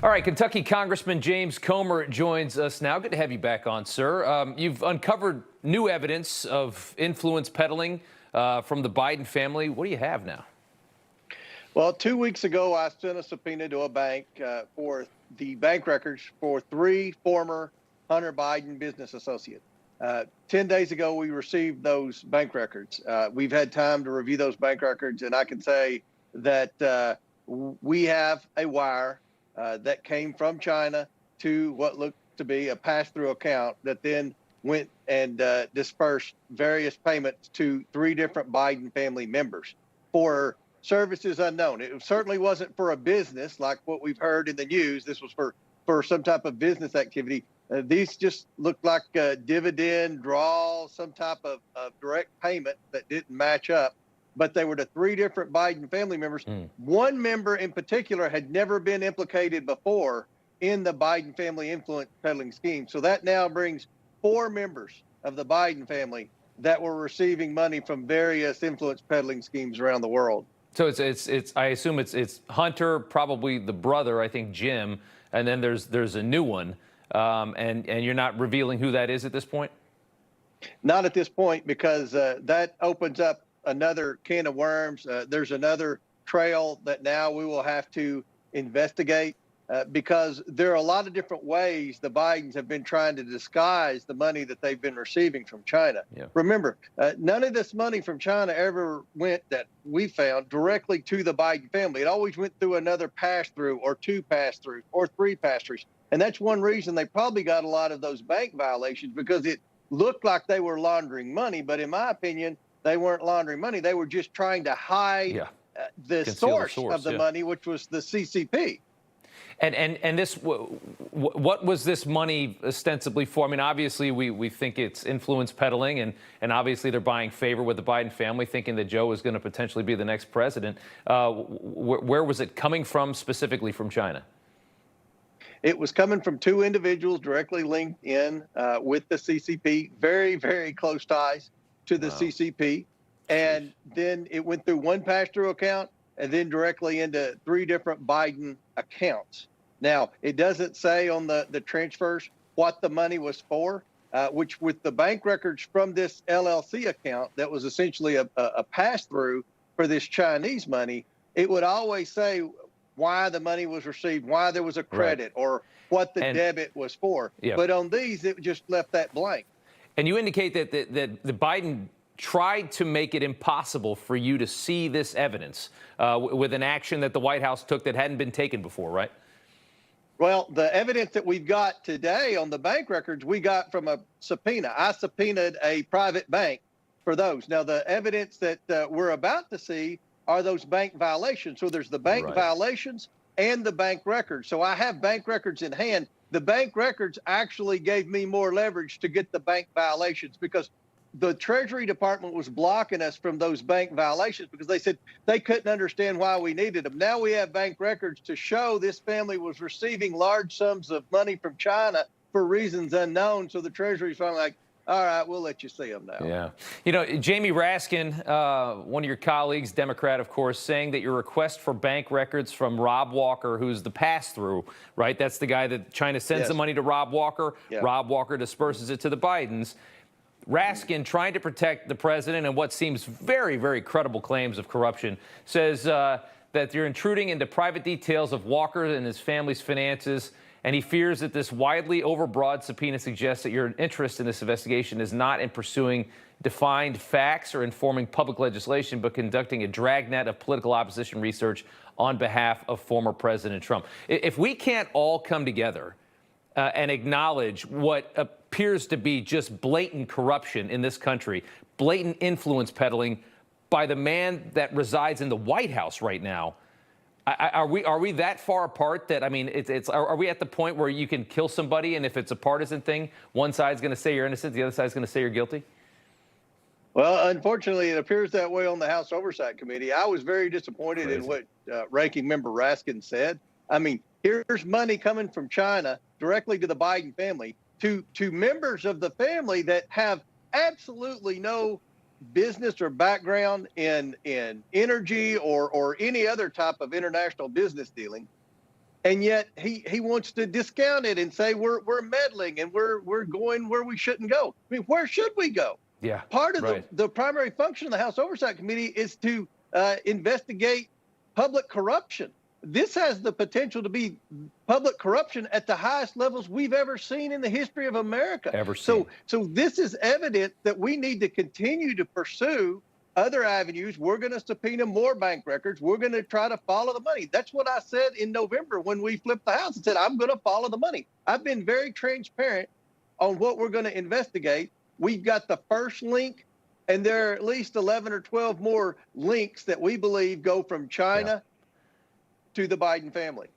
All right, Kentucky Congressman James Comer joins us now. Good to have you back on, sir. You've uncovered new evidence of influence peddling from the Biden family. What do you have now? Well, 2 weeks ago, I sent a subpoena to a bank for the bank records for 3 former Hunter Biden business associates. 10 days ago, we received those bank records. We've had time to review those bank records, and I can say that we have a wire that came from China to what looked to be a pass-through account that then went and dispersed various payments to 3 different Biden family members for services unknown. It certainly wasn't for a business like what we've heard in the news. This was for some type of business activity. These just looked like dividend draw, some type of direct payment that didn't match up. But they were to 3 different Biden family members. One member in particular had never been implicated before in the Biden family influence peddling scheme. So that now brings 4 members of the Biden family that were receiving money from various influence peddling schemes around the world. So it's I assume it's Hunter, probably the brother, I think Jim, and then there's a new one, and you're not revealing who that is at this point? Not at this point, because that opens up another can of worms. There's another trail that now we will have to investigate because there are a lot of different ways the Bidens have been trying to disguise the money that they've been receiving from China. Yeah. Remember, none of this money from China ever went, that we found, directly to the Biden family. It always went through another pass-through or 2 pass-throughs or 3 pass-throughs. And that's one reason they probably got a lot of those bank violations, because it looked like they were laundering money. But in my opinion, they weren't laundering money. They were just trying to hide the source of the money, which was the CCP. And this, what was this money ostensibly for? I mean, obviously we think it's influence peddling, and obviously they're buying favor with the Biden family, thinking that Joe is going to potentially be the next president. Where was it coming from, specifically from China? It was coming from 2 individuals directly linked in with the CCP, very, very close ties to the CCP. And then it went through 1 pass-through account and then directly into 3 different Biden accounts. Now, it doesn't say on the transfers what the money was for, which with the bank records from this LLC account that was essentially a pass-through for this Chinese money, it would always say why the money was received, why there was a credit, or what the debit was for. But on these, it just left that blank. And you indicate that the Biden tried to make it impossible for you to see this evidence with an action that the White House took that hadn't been taken before, right? Well, the evidence that we've got today on the bank records, we got from a subpoena. I subpoenaed a private bank for those. Now, the evidence that we're about to see are those bank violations. So there's the bank violations and the bank records. So I have bank records in hand. The bank records actually gave me more leverage to get the bank violations, because the Treasury Department was blocking us from those bank violations because they said they couldn't understand why we needed them. Now we have bank records to show this family was receiving large sums of money from China for reasons unknown. So the Treasury's finally like, all right, we'll let you see them now. Yeah. You know, Jamie Raskin, one of your colleagues, Democrat, of course, saying that your request for bank records from Rob Walker, who's the pass-through, right? That's the guy that China sends the money to Rob Walker. Rob Walker disperses it to the Bidens. Raskin, trying to protect the president and what seems very, very credible claims of corruption, says that you're intruding into private details of Walker and his family's finances, and he fears that this widely overbroad subpoena suggests that your interest in this investigation is not in pursuing defined facts or informing public legislation, but conducting a dragnet of political opposition research on behalf of former President Trump. If we can't all come together and acknowledge what appears to be just blatant corruption in this country, blatant influence peddling by the man that resides in the White House right now, are we that far apart that, I mean, are we at the point where you can kill somebody, and if it's a partisan thing, one side's going to say you're innocent, the other side's going to say you're guilty? Well, unfortunately, it appears that way on the House Oversight Committee. I was very disappointed in what Ranking Member Raskin said. I mean, here's money coming from China directly to the Biden family, to members of the family that have absolutely no business or background in energy or any other type of international business dealing. And yet he wants to discount it and say we're meddling and we're going where we shouldn't go. I mean, where should we go? Yeah. Part of right. the primary function of the House Oversight Committee is to investigate public corruption. This has the potential to be public corruption at the highest levels we've ever seen in the history of America. So this is evident that we need to continue to pursue other avenues. We're going to subpoena more bank records. We're going to try to follow the money. That's what I said in November when we flipped the House and said, I'm going to follow the money. I've been very transparent on what we're going to investigate. We've got the first link, and there are at least 11 or 12 more links that we believe go from China to the Biden family.